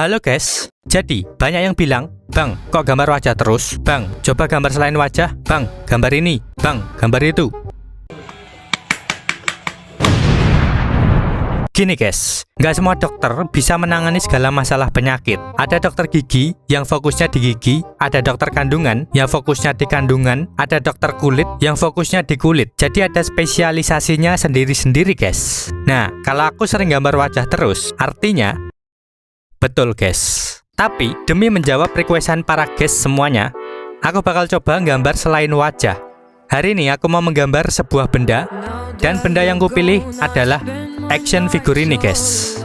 Halo guys, jadi banyak yang bilang, Bang, kok gambar wajah terus? Bang, coba gambar selain wajah. Bang, gambar ini. Bang, gambar itu. Gini guys, nggak semua dokter bisa menangani segala masalah penyakit. Ada dokter gigi yang fokusnya di gigi, ada dokter kandungan yang fokusnya di kandungan, ada dokter kulit yang fokusnya di kulit. Jadi ada spesialisasinya sendiri-sendiri guys. Nah, kalau aku sering gambar wajah terus, artinya betul guys. Tapi demi menjawab requestan para guys semuanya, aku bakal coba gambar selain wajah. Hari ini aku mau menggambar sebuah benda, dan benda yang kupilih adalah action figure ini guys.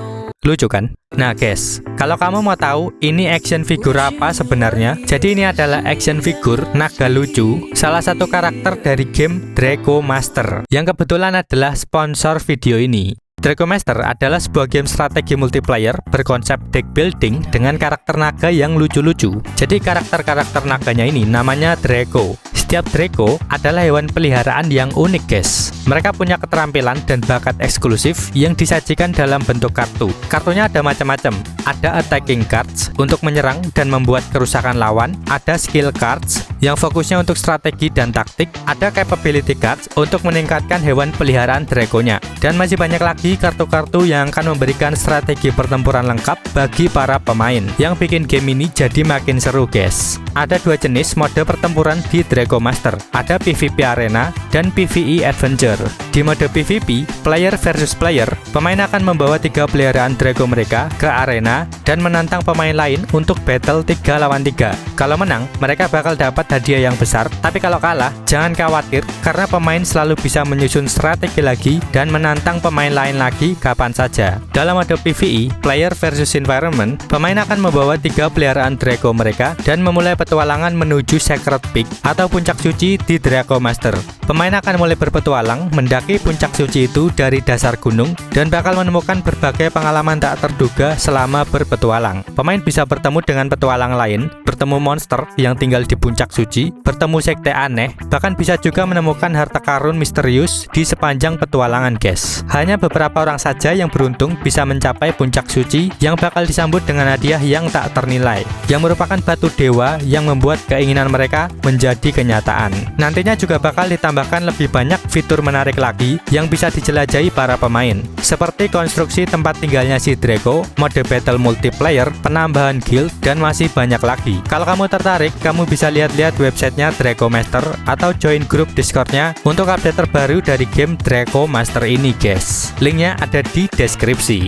Lucu kan? Nah guys, kalau kamu mau tahu ini action figure apa sebenarnya, jadi ini adalah action figure naga lucu, salah satu karakter dari game Draco Master, yang kebetulan adalah sponsor video ini. Draco Master adalah sebuah game strategi multiplayer berkonsep deck building dengan karakter naga yang lucu-lucu. Jadi karakter-karakter naganya ini namanya Draco. Setiap Draco adalah hewan peliharaan yang unik guys. Mereka punya keterampilan dan bakat eksklusif yang disajikan dalam bentuk kartu. Kartunya ada macam-macam. Ada attacking cards untuk menyerang dan membuat kerusakan lawan. Ada skill cards yang fokusnya untuk strategi dan taktik. Ada capability cards untuk meningkatkan hewan peliharaan Draco-nya. Dan masih banyak lagi kartu-kartu yang akan memberikan strategi pertempuran lengkap bagi para pemain, yang bikin game ini jadi makin seru guys. Ada dua jenis mode pertempuran di Draco Master, ada PvP Arena dan PvE Adventure. Di mode PvP, player versus player, pemain akan membawa 3 peliharaan Draco mereka ke arena dan menantang pemain lain untuk battle 3 lawan 3. Kalau menang, mereka bakal dapat hadiah yang besar, tapi kalau kalah, jangan khawatir karena pemain selalu bisa menyusun strategi lagi dan menantang pemain lain lagi kapan saja. Dalam mode PvE, player versus environment, pemain akan membawa 3 peliharaan Draco mereka dan memulai petualangan menuju Sacred Peak atau puncak suci di Draco Master. Pemain akan mulai berpetualang mendaki puncak suci itu dari dasar gunung dan bakal menemukan berbagai pengalaman tak terduga selama berpetualang. Pemain bisa bertemu dengan petualang lain, bertemu monster yang tinggal di puncak suci, bertemu sekte aneh, bahkan bisa juga menemukan harta karun misterius di sepanjang petualangan guys. Hanya beberapa orang saja yang beruntung bisa mencapai puncak suci yang bakal disambut dengan hadiah yang tak ternilai, yang merupakan batu dewa yang membuat keinginan mereka menjadi kenyataan. Nantinya juga bakal ditambahkan lebih banyak fitur menarik lagi yang bisa dijelajahi para pemain, seperti konstruksi tempat tinggalnya si Draco, mode battle multiplayer, penambahan guild, dan masih banyak lagi. Kalau kamu tertarik, kamu bisa lihat-lihat websitenya Draco Master atau join grup Discordnya untuk update terbaru dari game Draco Master ini guys. Linknya ada di deskripsi.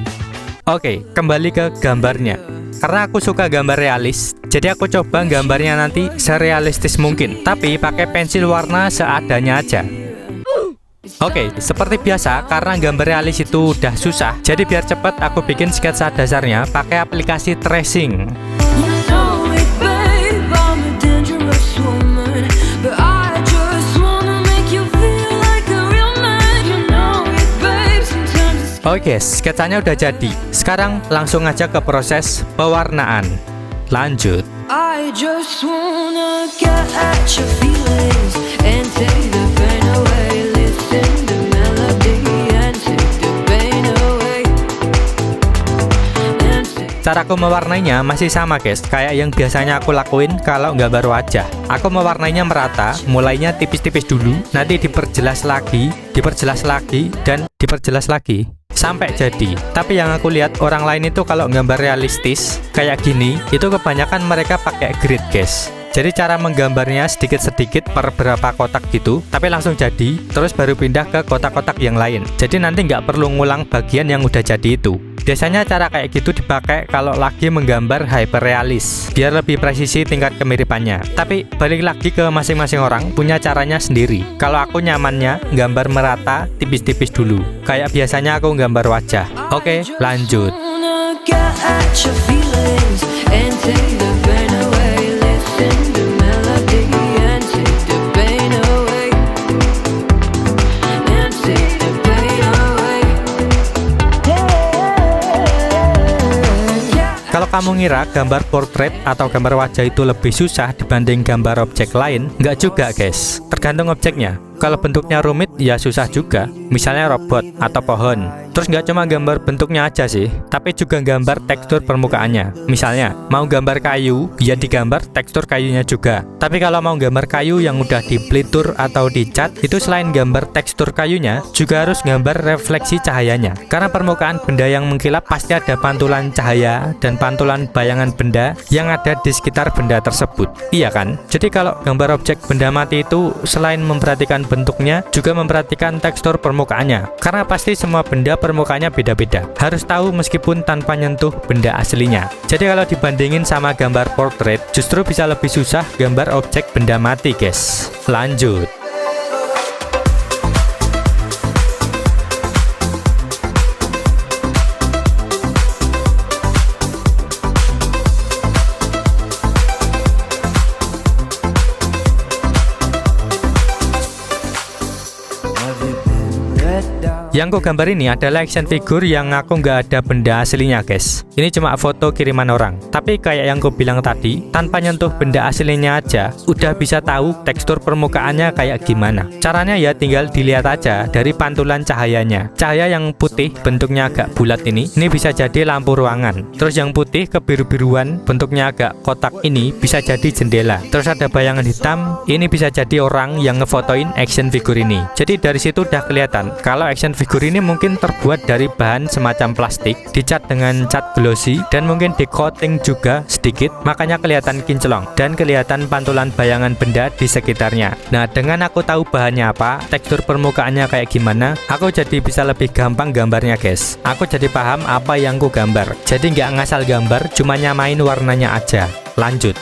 Oke, kembali ke gambarnya. Karena aku suka gambar realis, jadi aku coba gambarnya nanti serealistis mungkin, tapi pakai pensil warna seadanya aja. Oke, seperti biasa, karena gambar realis itu udah susah, jadi biar cepet aku bikin sketsa dasarnya pakai aplikasi tracing. Oke, sketsanya udah jadi. Sekarang langsung aja ke proses pewarnaan. Lanjut. I just wanna get at your feelings and take the pain away. Listen to melody and take the pain away. Caraku mewarnainya masih sama guys, kayak yang biasanya aku lakuin kalau gambar wajah. Aku mewarnainya merata, mulainya tipis-tipis dulu, nanti diperjelas lagi, dan diperjelas lagi sampai jadi. Tapi yang aku lihat orang lain itu kalau gambar realistis kayak gini, itu kebanyakan mereka pakai grid guys. Jadi cara menggambarnya sedikit-sedikit per berapa kotak gitu, tapi langsung jadi, terus baru pindah ke kotak-kotak yang lain. Jadi nanti nggak perlu ngulang bagian yang udah jadi itu. Biasanya cara kayak gitu dipakai kalau lagi menggambar hyperrealis, biar lebih presisi tingkat kemiripannya. Tapi balik lagi ke masing-masing orang punya caranya sendiri. Kalau aku nyamannya gambar merata, tipis-tipis dulu, kayak biasanya aku gambar wajah. Oke, lanjut. Kalau kamu ngira gambar portrait atau gambar wajah itu lebih susah dibanding gambar objek lain, nggak juga guys, tergantung objeknya. Kalau bentuknya rumit ya susah juga, misalnya robot atau pohon. Terus nggak cuma gambar bentuknya aja sih, tapi juga gambar tekstur permukaannya. Misalnya, mau gambar kayu, ya digambar tekstur kayunya juga. Tapi kalau mau gambar kayu yang udah dipelitur atau dicat, itu selain gambar tekstur kayunya, juga harus gambar refleksi cahayanya. Karena permukaan benda yang mengkilap pasti ada pantulan cahaya dan pantulan bayangan benda yang ada di sekitar benda tersebut. Iya kan? Jadi kalau gambar objek benda mati itu selain memperhatikan bentuknya, juga memperhatikan tekstur permukaannya. Karena pasti semua benda permukaannya beda-beda. Harus tahu meskipun tanpa nyentuh benda aslinya. Jadi kalau dibandingin sama gambar portrait, justru bisa lebih susah gambar objek benda mati, guys. Lanjut. Yang ku gambar ini adalah action figure yang aku nggak ada benda aslinya, guys. Ini cuma foto kiriman orang. Tapi kayak yang ku bilang tadi, tanpa nyentuh benda aslinya aja, udah bisa tahu tekstur permukaannya kayak gimana. Caranya ya tinggal dilihat aja dari pantulan cahayanya. Cahaya yang putih bentuknya agak bulat ini bisa jadi lampu ruangan. Terus yang putih kebiru-biruan bentuknya agak kotak ini bisa jadi jendela. Terus ada bayangan hitam, ini bisa jadi orang yang ngefotoin action figure ini. Jadi dari situ udah kelihatan kalau action figure ini mungkin terbuat dari bahan semacam plastik, dicat dengan cat glossy, dan mungkin di coating juga sedikit, makanya kelihatan kinclong dan kelihatan pantulan bayangan benda di sekitarnya. Nah, dengan aku tahu bahannya apa, tekstur permukaannya kayak gimana, aku jadi bisa lebih gampang gambarnya, guys. Aku jadi paham apa yang ku gambar. Jadi nggak ngasal gambar, cuma nyamain warnanya aja. Lanjut.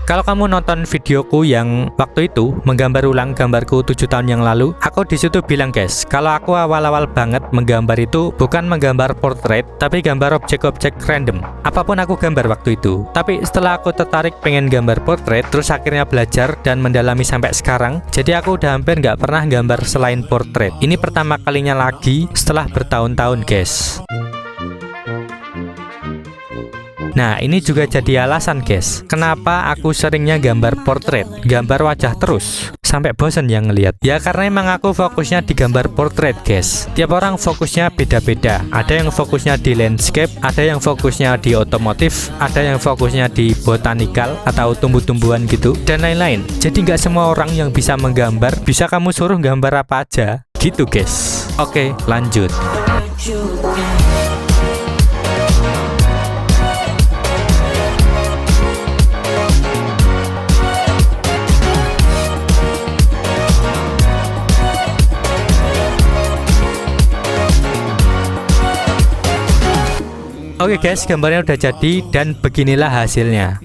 Kalau kamu nonton videoku yang waktu itu menggambar ulang gambarku 7 tahun yang lalu, aku disitu bilang, guys, kalau aku awal-awal banget menggambar itu bukan menggambar portrait, tapi gambar objek-objek random. Apapun aku gambar waktu itu. Tapi setelah aku tertarik pengen gambar portrait, terus akhirnya belajar dan mendalami sampai sekarang, jadi aku udah hampir nggak pernah gambar selain portrait. Ini pertama kalinya lagi setelah bertahun-tahun, guys. Nah, ini juga jadi alasan, guys, kenapa aku seringnya gambar portrait, gambar wajah terus, sampai bosan yang ngeliat. Ya karena emang aku fokusnya di gambar portrait, guys. Tiap orang fokusnya beda-beda. Ada yang fokusnya di landscape, ada yang fokusnya di otomotif, ada yang fokusnya di botanical atau tumbuh-tumbuhan gitu, dan lain-lain. Jadi nggak semua orang yang bisa menggambar bisa kamu suruh gambar apa aja, gitu, guys. Oke, lanjut. Oke, guys, gambarnya udah jadi dan beginilah hasilnya.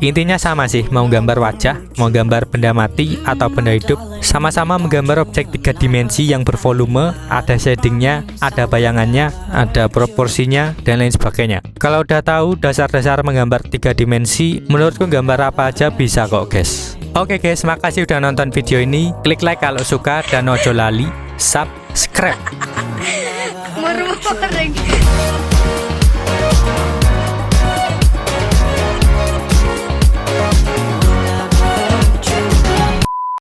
Intinya sama sih, mau gambar wajah, mau gambar benda mati atau benda hidup, sama-sama menggambar objek 3 dimensi yang bervolume, ada shadingnya, ada bayangannya, ada proporsinya, dan lain sebagainya. Kalau udah tahu dasar-dasar menggambar 3 dimensi, menurutku gambar apa aja bisa kok, guys. Oke, guys, makasih udah nonton video ini. Klik like kalau suka dan ojo lali subscribe. Marunong lagi.